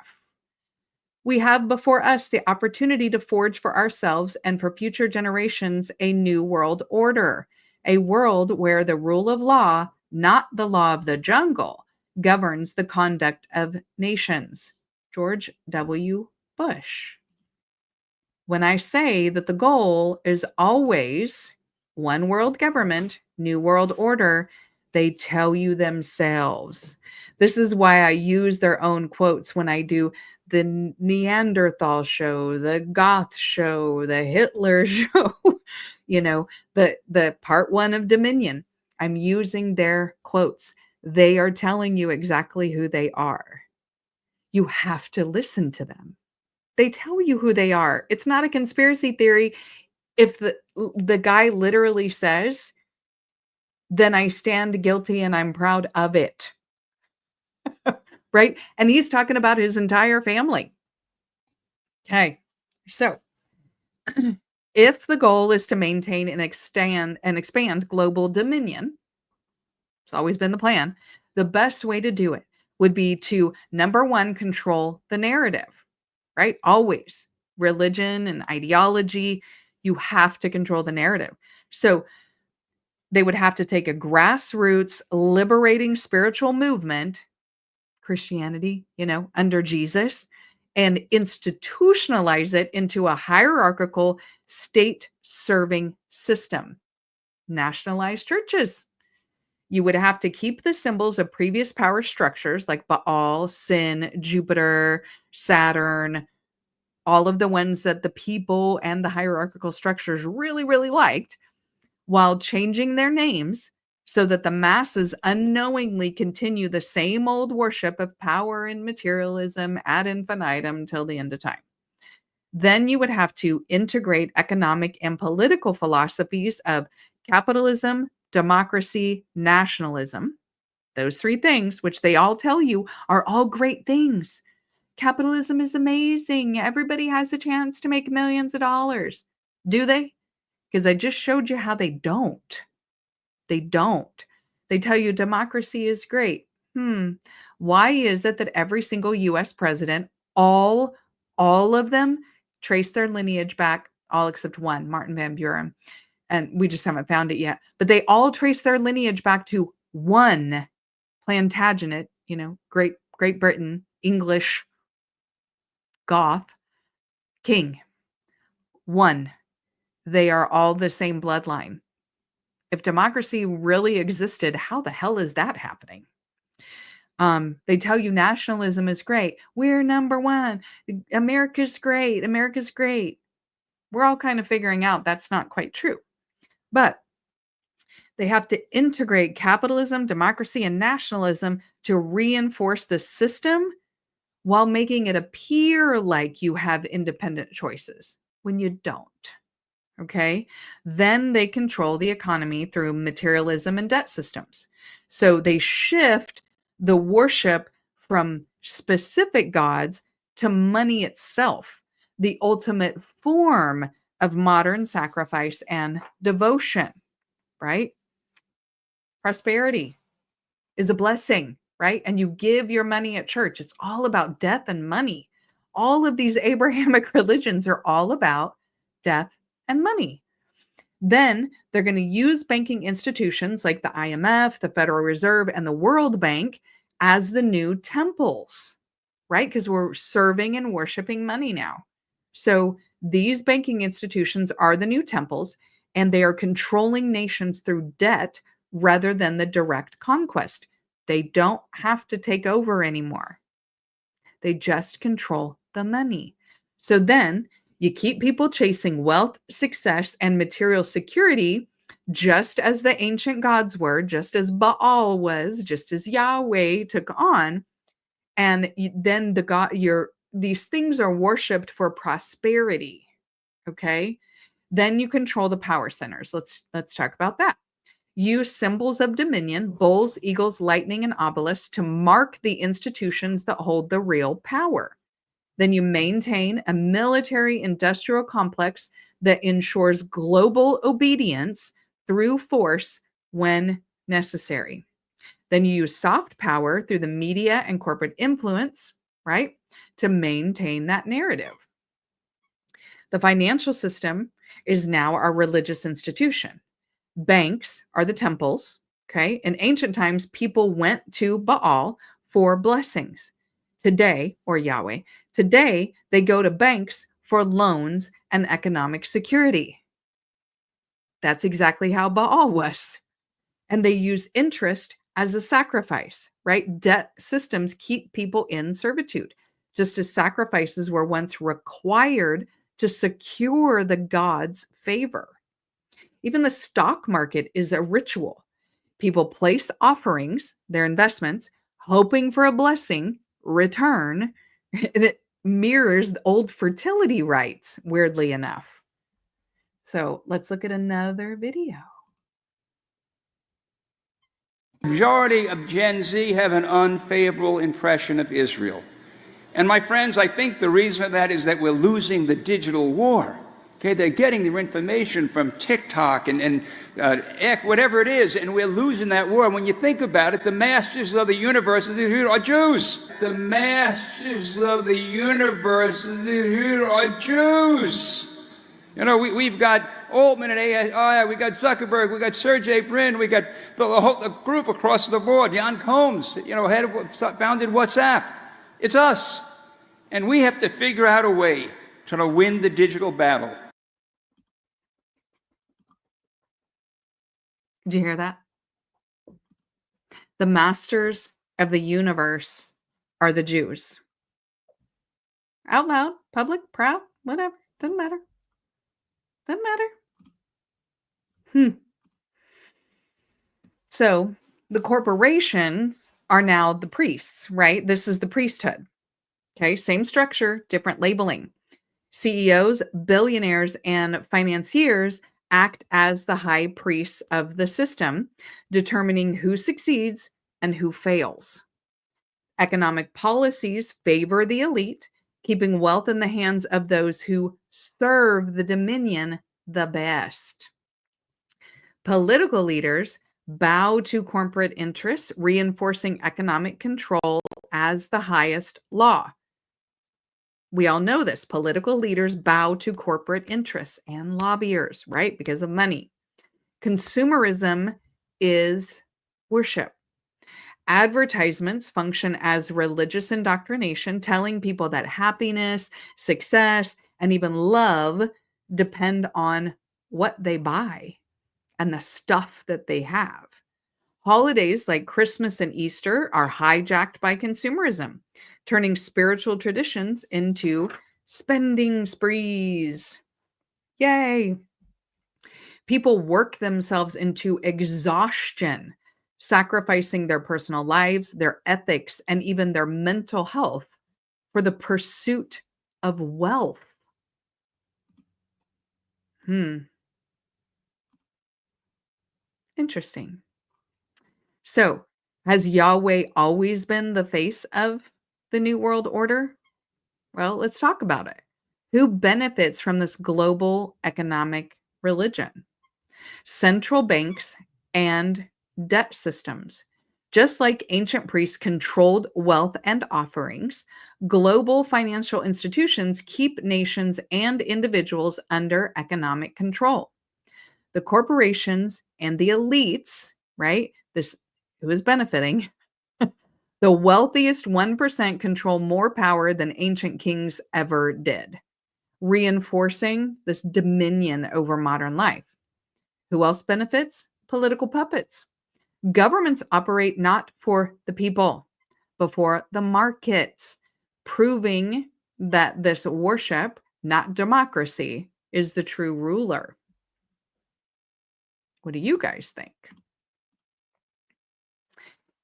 We have before us the opportunity to forge for ourselves and for future generations a new world order, a world where the rule of law, not the law of the jungle, governs the conduct of nations. George W. Bush. When I say that the goal is always one world government, new world order, they tell you themselves. This is why I use their own quotes when I do the Neanderthal show, the Goth show, the Hitler show, the part 1 of Dominion. I'm using their quotes. They are telling you exactly who they are. You have to listen to them. They tell you who they are. It's not a conspiracy theory. If the guy literally says, then I stand guilty and I'm proud of it. Right? And he's talking about his entire family. Okay. So if the goal is to maintain and expand global dominion, it's always been the plan, the best way to do it would be to, number one, control the narrative, right? Always. Religion and ideology, you have to control the narrative. So they would have to take a grassroots, liberating spiritual movement, Christianity, under Jesus, and institutionalize it into a hierarchical, state-serving system. Nationalize churches. You would have to keep the symbols of previous power structures like Baal, Sin, Jupiter, Saturn, all of the ones that the people and the hierarchical structures really, really liked, while changing their names so that the masses unknowingly continue the same old worship of power and materialism ad infinitum till the end of time. Then you would have to integrate economic and political philosophies of capitalism, democracy, nationalism. Those three things, which they all tell you are all great things. Capitalism is amazing. Everybody has a chance to make millions of dollars. Do they? Because I just showed you how they don't. They don't. They tell you democracy is great. Why is it that every single US president, all of them, trace their lineage back, all except one, Martin Van Buren, and we just haven't found it yet, but they all trace their lineage back to one Plantagenet, Great Britain, English, Goth, king. One. They are all the same bloodline. If democracy really existed, how the hell is that happening? They tell you nationalism is great. We're number one. America's great. America's great. We're all kind of figuring out that's not quite true. But they have to integrate capitalism, democracy, and nationalism to reinforce the system while making it appear like you have independent choices when you don't. Okay. Then they control the economy through materialism and debt systems. So they shift the worship from specific gods to money itself, the ultimate form of modern sacrifice and devotion, right? Prosperity is a blessing, right? And you give your money at church. It's all about death and money. All of these Abrahamic religions are all about death and money. Then they're going to use banking institutions like the IMF, the Federal Reserve, and the World Bank as the new temples, right? Because we're serving and worshiping money now. So these banking institutions are the new temples, and they are controlling nations through debt rather than the direct conquest. They don't have to take over anymore. They just control the money. So then you keep people chasing wealth, success, and material security, just as the ancient gods were, just as Baal was, just as Yahweh took on. And then these things are worshipped for prosperity. Okay. Then you control the power centers. Let's talk about that. Use symbols of dominion, bulls, eagles, lightning, and obelisks to mark the institutions that hold the real power. Then you maintain a military industrial complex that ensures global obedience through force when necessary. Then you use soft power through the media and corporate influence, right, to maintain that narrative. The financial system is now our religious institution. Banks are the temples, okay? In ancient times, people went to Baal for blessings. Today, or Yahweh, today they go to banks for loans and economic security. That's exactly how Baal was. And they use interest as a sacrifice, right? Debt systems keep people in servitude, just as sacrifices were once required to secure the god's favor. Even the stock market is a ritual. People place offerings, their investments, hoping for a blessing, return, and it mirrors the old fertility rites, weirdly enough. So let's look at another video. The majority of Gen Z have an unfavorable impression of Israel. And my friends, I think the reason for that is that we're losing the digital war. Okay, they're getting their information from TikTok and X, whatever it is, and we're losing that war. When you think about it, the masters of the universe are Jews. The masters of the universe are Jews. You know, we've got Altman and AI, we got Zuckerberg, we got Sergey Brin, we got the group across the board. Jan Combs, you know, founded WhatsApp. It's us. And we have to figure out a way to win the digital battle. Did you hear that? The masters of the universe are the Jews. Out loud, public, proud, whatever. Doesn't matter. Doesn't matter. So the corporations are now the priests, right? This is the priesthood. Okay, same structure, different labeling. CEOs, billionaires, and financiers act as the high priests of the system, determining who succeeds and who fails. Economic policies favor the elite, keeping wealth in the hands of those who serve the dominion the best. Political leaders bow to corporate interests, reinforcing economic control as the highest law. We all know this. Political leaders bow to corporate interests and lobbyers, right? Because of money. Consumerism is worship. Advertisements function as religious indoctrination, telling people that happiness, success, and even love depend on what they buy and the stuff that they have. Holidays like Christmas and Easter are hijacked by consumerism, turning spiritual traditions into spending sprees. Yay! People work themselves into exhaustion, sacrificing their personal lives, their ethics, and even their mental health for the pursuit of wealth. Interesting. So, has Yahweh always been the face of the New World Order? Well, let's talk about it. Who benefits from this global economic religion? Central banks and debt systems. Just like ancient priests controlled wealth and offerings, global financial institutions keep nations and individuals under economic control. The corporations and the elites, right? Who is benefiting? The wealthiest 1% control more power than ancient kings ever did, reinforcing this dominion over modern life. Who else benefits? Political puppets. Governments operate not for the people, but for the markets, proving that this worship, not democracy, is the true ruler. What do you guys think?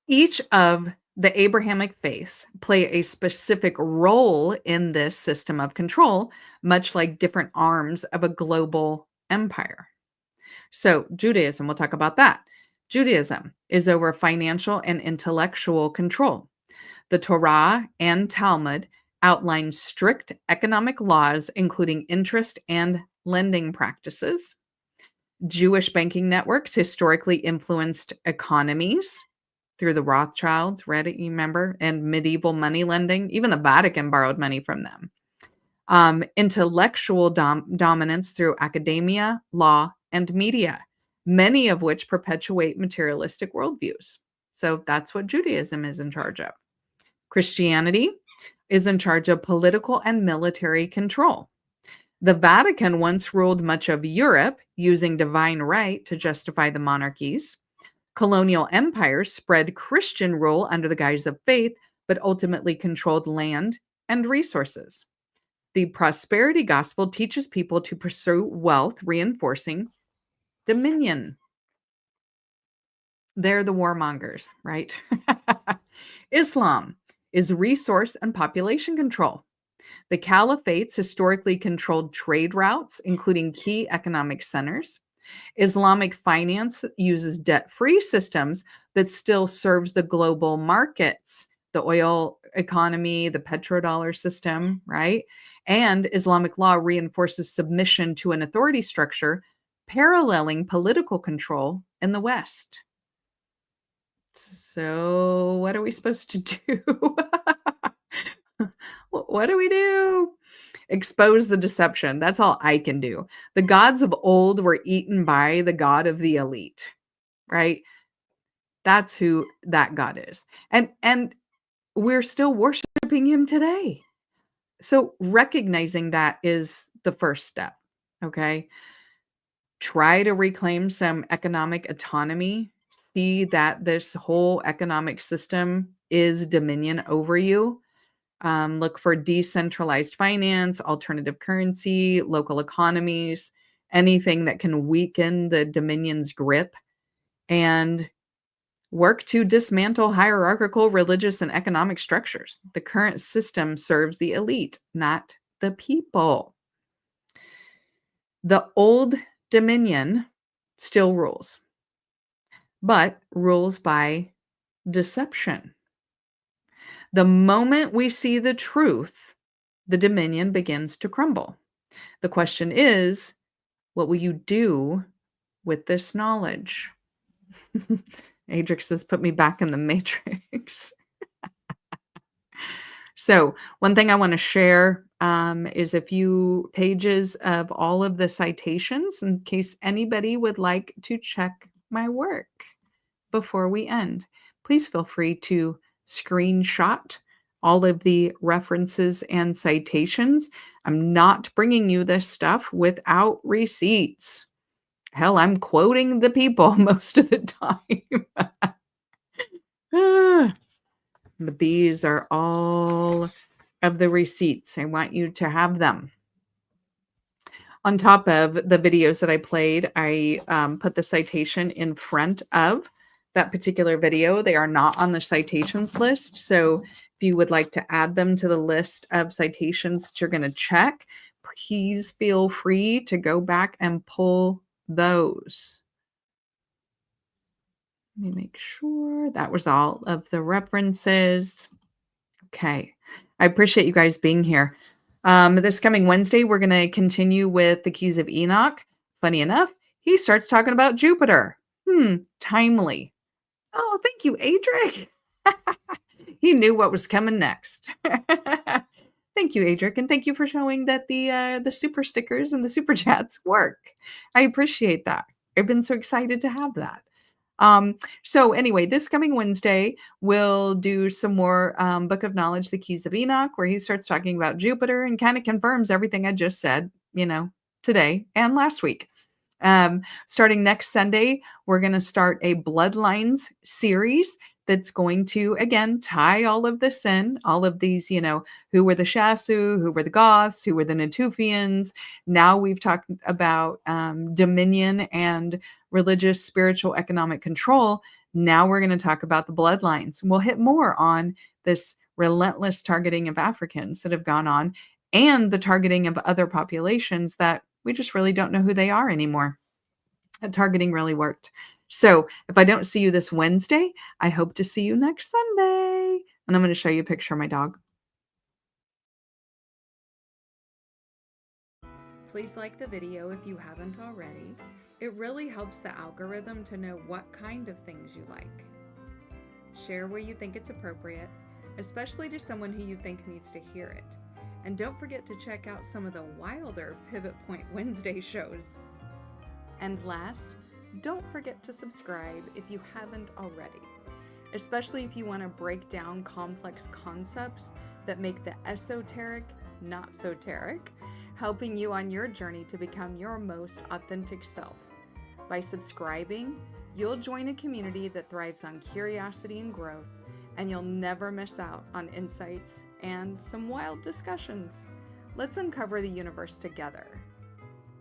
Each of the Abrahamic faiths play a specific role in this system of control, much like different arms of a global empire. So Judaism, we'll talk about that. Judaism is over financial and intellectual control. The Torah and Talmud outline strict economic laws, including interest and lending practices. Jewish banking networks historically influenced economies through the Rothschilds, you remember, and medieval money lending. Even the Vatican borrowed money from them. Intellectual dominance through academia, law, and media, many of which perpetuate materialistic worldviews. So that's what Judaism is in charge of. Christianity is in charge of political and military control. The Vatican once ruled much of Europe using divine right to justify the monarchies. Colonial empires spread Christian rule under the guise of faith, but ultimately controlled land and resources. The prosperity gospel teaches people to pursue wealth, reinforcing dominion. They're the warmongers, right? Islam is resource and population control. The caliphates historically controlled trade routes, including key economic centers. Islamic finance uses debt-free systems, but still serves the global markets, the oil economy, the petrodollar system, right? And Islamic law reinforces submission to an authority structure paralleling political control in the West. So, what are we supposed to do? What do we do? Expose the deception. That's all I can do. The gods of old were eaten by the god of the elite, right? That's who that god is. And we're still worshiping him today. So recognizing that is the first step, okay? Try to reclaim some economic autonomy. See that this whole economic system is dominion over you. Look for decentralized finance, alternative currency, local economies, anything that can weaken the dominion's grip, and work to dismantle hierarchical, religious, and economic structures. The current system serves the elite, not the people. The old dominion still rules, but rules by deception. The moment we see the truth, the dominion begins to crumble. The question is, what will you do with this knowledge? Adrix says, put me back in the matrix. So one thing I want to share is a few pages of all of the citations in case anybody would like to check my work before we end. Please feel free to screenshot all of the references and citations. I'm not bringing you this stuff without receipts. Hell, I'm quoting the people most of the time. But these are all of the receipts. I want you to have them. On top of the videos that I played, I put the citation in front of that particular video. They are not on the citations list. So if you would like to add them to the list of citations that you're going to check, please feel free to go back and pull those. Let me make sure that was all of the references. Okay. I appreciate you guys being here. This coming Wednesday, we're going to continue with the Keys of Enoch. Funny enough, he starts talking about Jupiter. Timely. Oh, thank you, Adric. He knew what was coming next. Thank you, Adric, and thank you for showing that the super stickers and the super chats work. I appreciate that. I've been so excited to have that. So anyway, this coming Wednesday, we'll do some more Book of Knowledge, the Keys of Enoch, where he starts talking about Jupiter and kind of confirms everything I just said, today and last week. Starting next Sunday, we're going to start a Bloodlines series that's going to, again, tie all of this in, all of these, who were the Shasu, who were the Goths, who were the Natufians. Now we've talked about dominion and religious, spiritual, economic control. Now we're going to talk about the bloodlines. We'll hit more on this relentless targeting of Africans that have gone on and the targeting of other populations that we just really don't know who they are anymore. That targeting really worked. So if I don't see you this Wednesday, I hope to see you next Sunday. And I'm going to show you a picture of my dog. Please like the video if you haven't already. It really helps the algorithm to know what kind of things you like. Share where you think it's appropriate, especially to someone who you think needs to hear it. And don't forget to check out some of the wilder Pivot Point Wednesday shows. And last, don't forget to subscribe if you haven't already, especially if you want to break down complex concepts that make the esoteric not so teric, helping you on your journey to become your most authentic self. By subscribing, you'll join a community that thrives on curiosity and growth, and you'll never miss out on insights and some wild discussions. Let's uncover the universe together.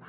Bye.